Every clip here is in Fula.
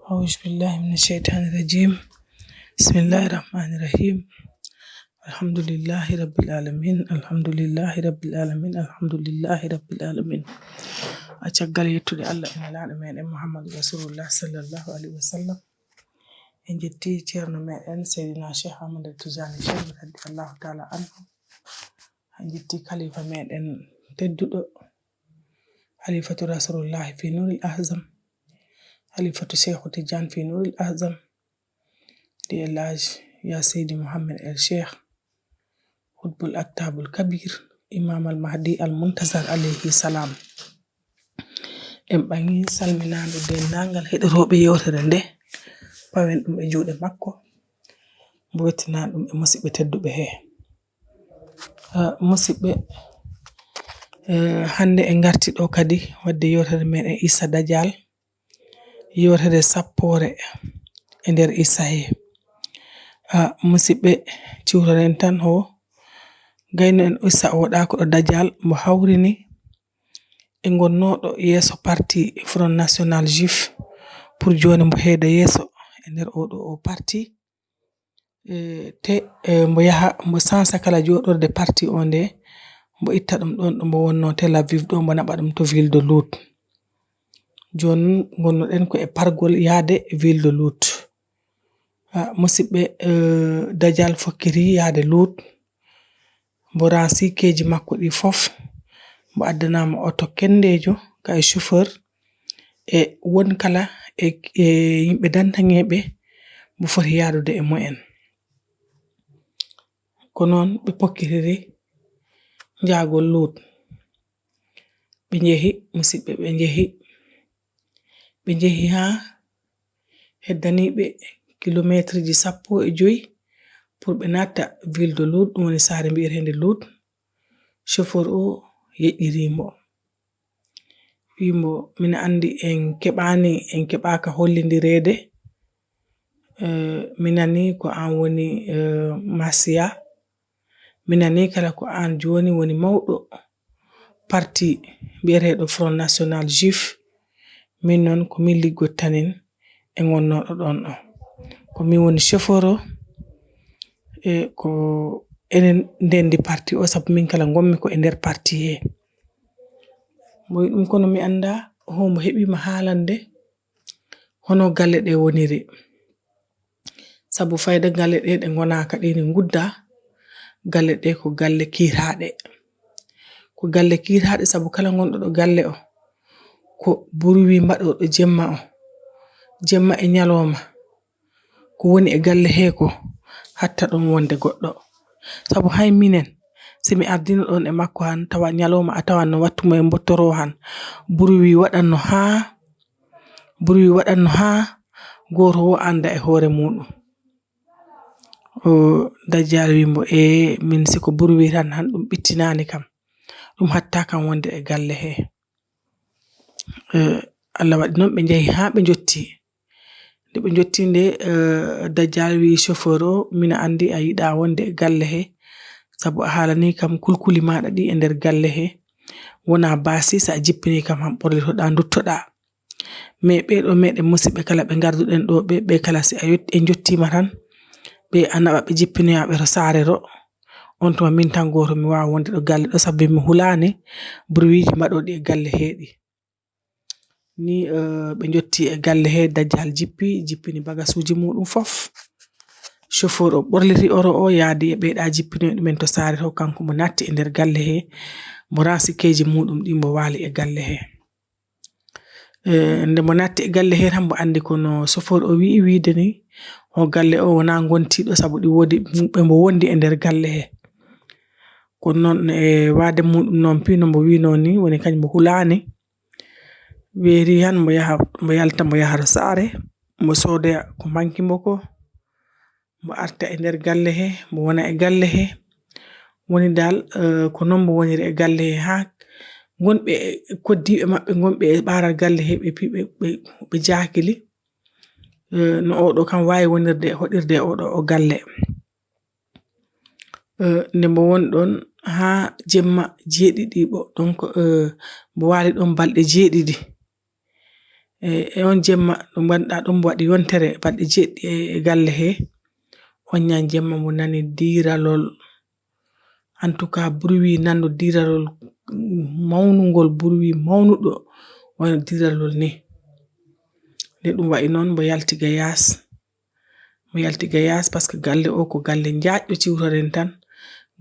أعوذ بالله من الشيطان الرجيم. بسم الله الرحمن الرحيم. الحمد لله رب العالمين. الحمد لله رب العالمين. الحمد لله رب العالمين. أشكر يتودي الله إن الله من محمد رسول الله صلى الله عليه وسلم. إن جتي تيرنا من سيدنا الشيخ محمد التجاني الشيخ رضي الله تعالى عنه. إن جتي خليفة من تدو خليفة رسول الله في نور الأعظم. خليفة الشيخ تجان في نور الأعظم. دي اللاج يا سيدي محمد الشيخ قطب الأكتاب الكبير إمام المهدي المنتظر عليه السلام. باني سلمنا دين نانغال هيدروبي يوتره nde pawen dum e juude makko botina dum e musibe teddube he musibe hande e ngarti do kadi wadde yotere men e Isa Dajjal yotere sappore e der Isa he musibe ciwroren tan ho gayno en Isa oda ko do Dajjal mo hawrini e gonnodo yeso parti Front National Juif pour joni mo heeda yeso e der o parti te mo yaha mo sansa kala jodorde parti onde mo itta dum don mo wonno Tel Aviv do mo naba dum to ville de Lut jon gonnoden ko e pargol yaade ville de Lut musibe Dajjal fokkiri yaade Lut mo ransi keji makko di fof mo addana mo auto kendejo kay chauffeur e won kala e yimbe dantangebe mo foti yaadude e moyen ko non be pokkiriri jaagol Lut be jehi musibe be jehi ha heddanibe kilometre ji 15 pour be nata ville de Lut woni sare bi'etende Lut chauffeur o yejjirimo wimo min andi en kebaka hollindirede minani ko an woni Masiya minani kala ko an joni woni mawdo parti bi'etedo Front National Juif min non ko min liggotanin e wonnodo don ko mi woni chauffeur e ko enen dendi parti o sabu min kala gommi ko e der parti he moy dum kono mi anda ho mo hebi ma haalande hono galle de woniri sabu fayda galle de ngona kadi ni gudda galle de ko galle kiiraade sabu kala gondo do galle o ko burwi mbado do jemma e nyaloma ko woni e galle he ko hatta don wonde goddo sabu hay minen simi ardino don e makko han tawa nyaloma atawan no wattumo e mbottoro han burwi wadanno ha goto wo anda e hore mudum Dajjal wimbo min siko burwi tan han dum bittinani kam dum hatta kan wonde e galle he Allah wadi non be jehi ha be jotti de be jotti nde Dajjal wi chauffeur o mina andi a yida wonde e galle he sabu a halani kam kulkuli maada di e der galle he wona basi sa jippini kam ham borlitoda nduttoda me be do mede musibe kala be garduden do be kala si a yotti en jottima tan be anaba be jippini be ro saare ro on to min tan goto mi waawa wonde do galle do sabbi mi hulani burwiji mbadodi e galle heedi ni be jotti e galle he Dajjal jippini bagasuji mudum fof chauffeur o borliti oro o yaadi e beeda jippini dum to saare to kanko mo natti e der galle he mo ransi keji mudum di mo wali e galle he nde mo natti e galle he tan mo andi kono chauffeur o wiide ni o galle o wona gontido sabu di wodi be mo wondi e der galle he ko non e waade mudum non pino mo wi non ni woni kany mo hulani weeri han mo yalta mo yahara saare mo soda ko manki mboko mo arta e der galle he mo wona e galle he woni dal ko non mo woniri e galle he ha gonbe koddibe mabbe gombe e baral galle he be jaakili no odo kan wayi wonirde hodirde odo o galle nde mo won don ha jemma jeedidi bo donc mo wali don balde jeedidi e on jemma ɗum ganduɗa ɗum waɗi yontere balɗe jeɗɗi e galle he on nyan jemma mo nani diralol en tout cas bruit nando diralol mawnugol bruit mawnuɗo wona diralol ni nde ɗum wa'i noon mo yalti ga yas parce que galle o ko galle njaajɗo ciwtoren tan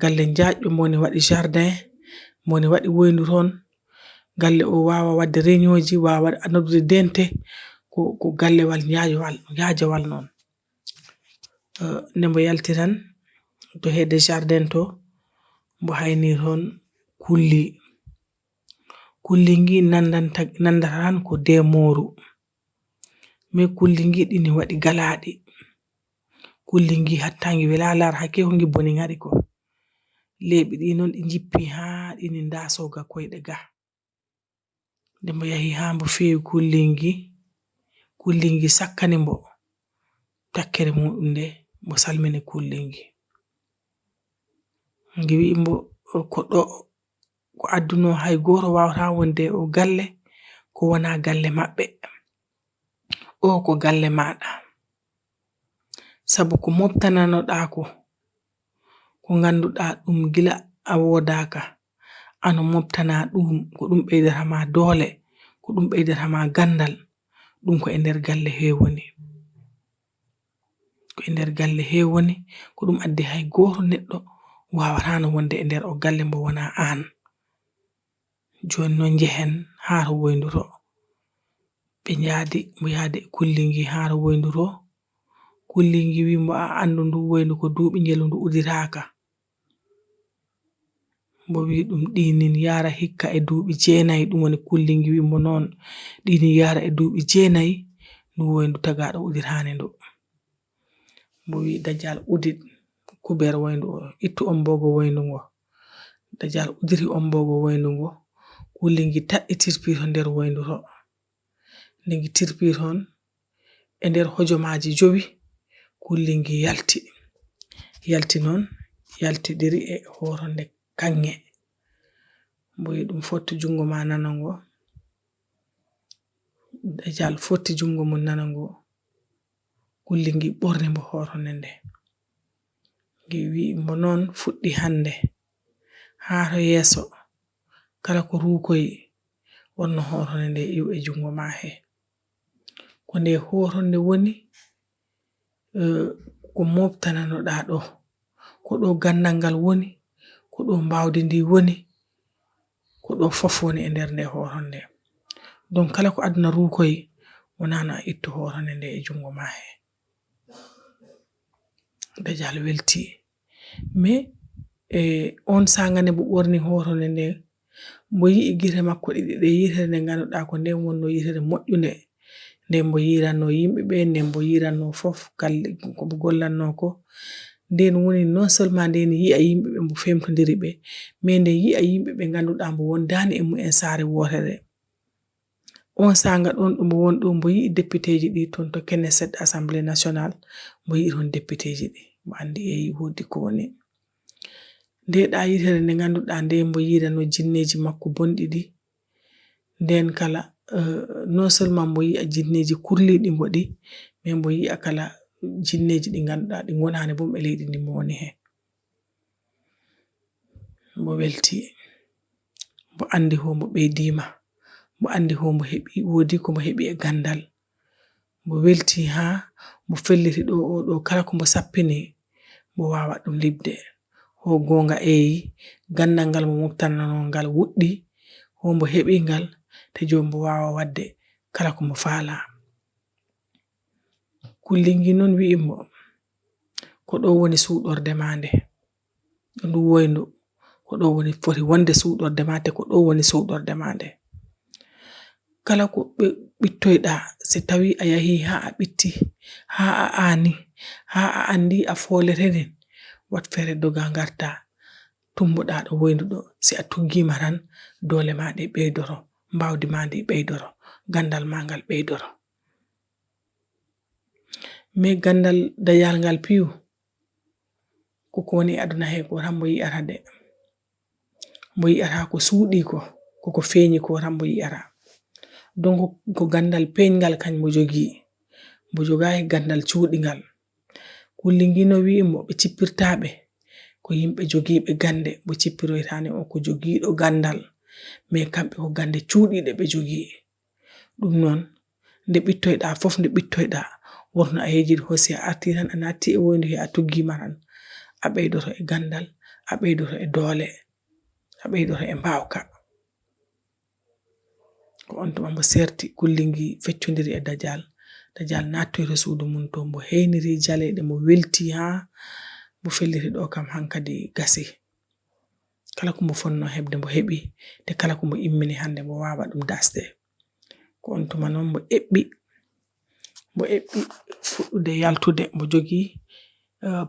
galle njaajɗo moni waɗi jardin moni waɗi woyndu ton galle o wawa wadde réunion ji wawa noddude dente ko gallewal nyaajawal non nde mo yalti tan to hedde jardin to mo hayni ton kulli ngi nandata tan ko demoru mais kulli ngi ɗini waɗi galaɗi kulli ngi hattangi wala lar hakke ko ngi boni ngari ko leɓi ɗi non ɗi jippi ha ɗini ndasoga koyɗe ga nde mo yahi ha mo fewi kulli ngi sakkani mbo takkere muɗum nde mo salmini kulli ngi wi mbo ko ɗo ko adduno hay goro wawata wonde o galle ko wona galle maɓɓe o ko galle maɗa sabu ko moftananoɗa ko ganduɗa ɗum gila a wodaka ano moftana ɗum ko ɗum ɓeydata ma doole ko ɗum ɓeydata ma gandal ɗum ko e nder galle he woni ko ɗum addi hay goto neɗɗo wawatano wonde e nder o galle mbo wona an joni non jehen ha to woynduro ɓe njaadi mo yaadi e kulli ngi ha to woynduro kulli ngi wi mo a andu ndu woyndu ko duuɓi jelu ndu udiraka mo wi ɗum ɗinin yara hikka e duuɓi 9 ɗum woni kulli ngi wi mo noon ɗini yara e duuɓi 9 ndu woyndu tagaɗo udirhani ndu mo wi Dajjal udit kuber woyndu o ittu ombogo woyndu ngo Dajjal udiri ombogo woyndu ngo kulli ngi taɗɗi tirpiri nder woyndu to nde ngi tirpiri ton e nder hojomaji 5 kulli ngi yalti non yaltidiri e horonde kange mo wi ɗum fotti jungo ma nana ngo Dajjal fotti jungo mum nana ngo kulli ngi ɓorni mo horonde nde ngi wi mo noon fuɗɗi hande ha to yeso kala ko rukoyi wonno horonde nde iw e jungo ma he ko nde horonde woni ko moftananoɗa ɗo ko ɗo gandal ngal woni ko ɗo mbawdi ndi woni ko ɗo fof woni e nder nde horonde donc kala ko aduna rukoyi wonano a ittu horonde nde e jungo ma he Dajjal welti mais on sanga nde mo ɓorni horonde nde mo yii gite makko ɗiɗi ɗe yitere nde ganduɗa ko nde wonno yitere moƴƴunde nde mo yiranno yimɓeɓe nde mo yiranno fof galle ko mo gollanno ko nden woni non seulement nden yi'a yimɓeɓe mo femtodiri ɓe mais nde yi'a yimɓeɓe ganduɗa mo wondani e mu'en saare wotere on sanga ɗon ɗo mo won ɗo mo yi'i député ji ɗi ton to Knesset Assemblée nationale mo yi'i ton député ji ɗi mo andi eyi wodi ko woni nde ɗa yitere nde ganduɗa nde mo yirano jinneji makko bonɗi ɗi nden kala non seulement mo yi'a jinneji kurliɗi mbo ɗi mais mo yi'a kala jinneji ɗi ganduɗa ɗi gonani bom e leydi ndi mo woni he mo welti mo andi ho mo ɓeydima mo andi ho mo heɓi wodi ko mo heɓi e gandal mo welti ha mo felliti ɗo o ɗo kala ko mo sappini mo wawa ɗum libde ho gonga eyi gandal ngal mo moftanano ngal wuɗɗi ho mo heɓi ngal te joni mo wawa wadde kala ko mo faala kulli ngi non wi'imo ko ɗo woni suɗorde ma nde ndu woyndu ko ɗo woni foti wonde suɗorde ma te ko ɗo woni suɗorde ma nde kala ko ɓittoyɗa si tawi a yahi ha a ɓitti ha a ani ha a andi a foleteni wat fere doga garta tummuɗa ɗo woyndu ɗo si a tuggima tan dole ma ɗi ɓeydoro mbawdi ma ndi ɓeydoro gandal ma ngal ɓeydoro mais gandal Dajjal ngal piyu koko woni aduna he ko tan mo yi'ata de mo yi'ata ko suuɗi ko koko feeñi ko tan mo yi'ata donc ko gandal peyngal kan mo jogi mo jogayi gandal cuudingal kullingi no wi mo be cippirtaabe ko yimbe jogiibe gande bo cippiroytani on ko jogiido gandal mais kambe ko gande cuudide be jogi dum non nde bittoyda fof nde bittoyda worno a yejid hosi a arti tan a natti e wondi a tuggi maran a beydoto e gandal a beydoto e doole a beydoto e mbawka ko on tuma mo serti kullingi feccondiri e dajjal nattoyto suudu mun to mo heyniri jalede mo welti ha mo felliti do kam hankadi gasi kala ko mo fonno hebde mo hebi te kala ko mo immini hande mo wawa dum dasde ko on tuma non mo ebbi fuɗɗude yaltude mo jogi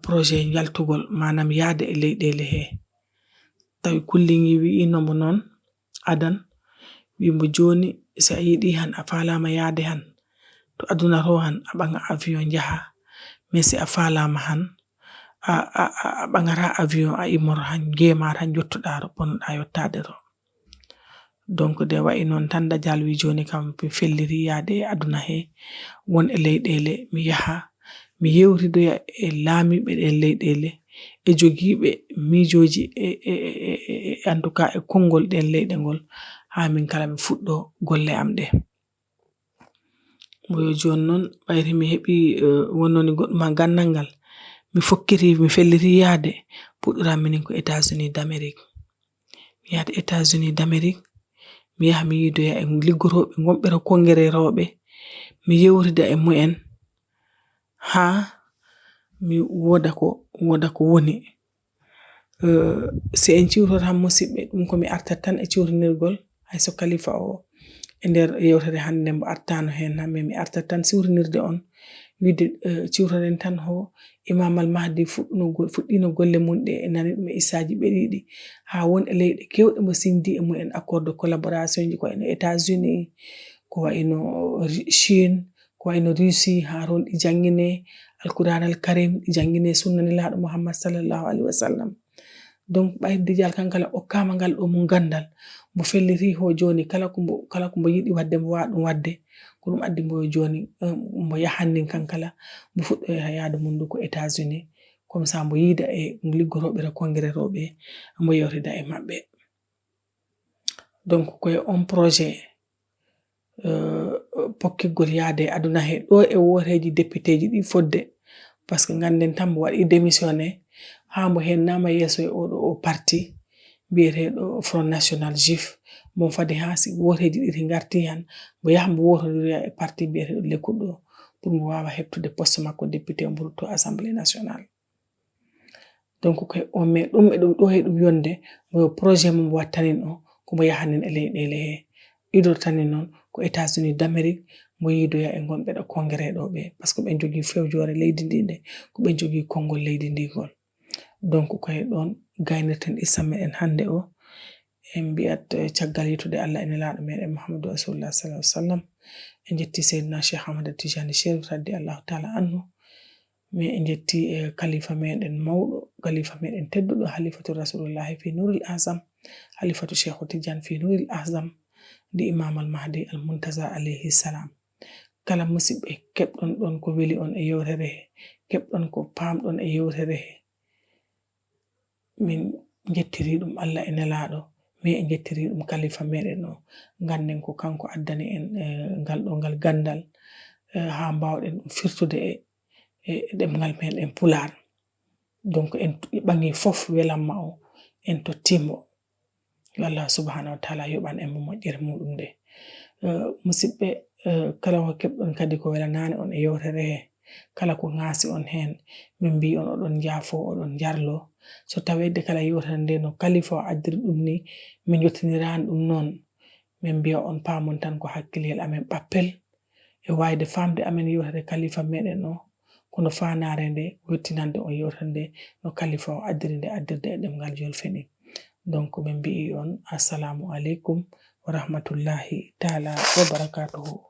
projet yaltugol manam yaade e leydele he tawi kullingi wi no mo non adan wi mo joni sa yidi han a falama yaade han to aduna ro han a banga avion jaha mais si a falama han a bangara avion a imor han gemar han jottoda ro bonda yottade ro donc de wa'i non tan dajjal wi joni kam felliri yaade aduna he won e leydele mi yaha mi yewridoya e laamibe e leydele e jogiibe mijoji en tout cas e kongol den leyde ngol ha min kala mi fuddo golle am de mo joni non bayri mi hebi wonnoni godduma gandal ngal mi fokkiri mi felliri yaade pudura minin ko États-Unis d'Amérique mi yaade États-Unis d'Amérique mi yaha mi yidoya e liggorobe gombere kongere robe mi yewrida e mu'en ha mi woda ko woni se en ciwtor ham musibbe dum ko mi artat tan e ciwrinirgol hay so khalifa o e der yewtere hande mo artano hen hamme mi artat tan ciwrinirde on wide ciwtoren tan ho imam al mahdi fuddino golle mun de e nani dum isaji bedidi ha won e leyde kewde mo sindi e mu'en accord de collaboration ji ko en États-Unis ko wayno Chine ko wayno Russie ha ron di jangine alquran al karim jangine sunna nilado Muhammad sallallahu alaihi wasallam donc bay dajjal kankala o kama ngal do mun gandal mo felliri ho joni kala ko mo yidi wadde mo wadum wadde ko dum addi mo joni mo yahannin kankala mo fuddo yaade mundu ko États-Unis comme ça mo yida e liggorobe re kongere robe mo yewrida e mabbe donc ko on projet pokkigol yaade aduna he do e woreji député di fodde parce que nganden tam wadi démissionné ha mo hennama yeso e o parti biyetedo Front National Juif mo fadi ha si woreji didi ngarti han mo yaha mo wotodira e parti biyetedo lekkudo pour mo wawa heptude poste makko député mburto assemblée nationale donc ko o me dum e dum do he dum yonde mo projet mo wattanin o ko mo yahanin e leydele he idortani non ko États-Unis d'Amérique mo yidoya e gombe do congrès do be parce que be jogi fewjore leydi ndinde ko be jogi kongol leydi ndigol donc ko e don gaynirten isame en hande o en biat tiagal yitude Allah en laado meden Muhammadu rasulullah sallallahu alaihi wasallam en jetti sayyidina Sheikh Ahmad Tijani Sharif radiyallahu ta'ala anhu me en jetti khalifa meden mawdo khalifa meden teddudo halifatu rasulullah fi nuril azam halifatu Sheikh Tijani fi nuril azam di imam al mahdi al muntaza alayhi salam kala musibbe kebdon don ko weli on e yewrere kebdon ko pamdon e yewrere min jettiri dum Allah en laado me en jettiri dum khalifa meden no gannen ko kanko addani en ngal gandal ha bawden firtude e demgal men en Pulaar donc en bangi fof welamma o en to timo Allah subhanahu wa ta'ala yoban en mo mojjere mudum de musibbe kala ko kebdon kadi ko wela nane on e yewtere kala ko ngasi on hen min bi on odon jaafo odon jarlo so tawede kala yewtere nde no khalifa addir dum ni min jottiniran dum non min biya on pamon tan ko hakkilel amen bappel e wayde famde amen yewtere khalifa meden no kono faanare nde wettinande on yewtere nde no khalifa addirinde addirde e demgal jolfeni donc min bi on assalamu alaikum wa rahmatullahi ta'ala wa barakatuhu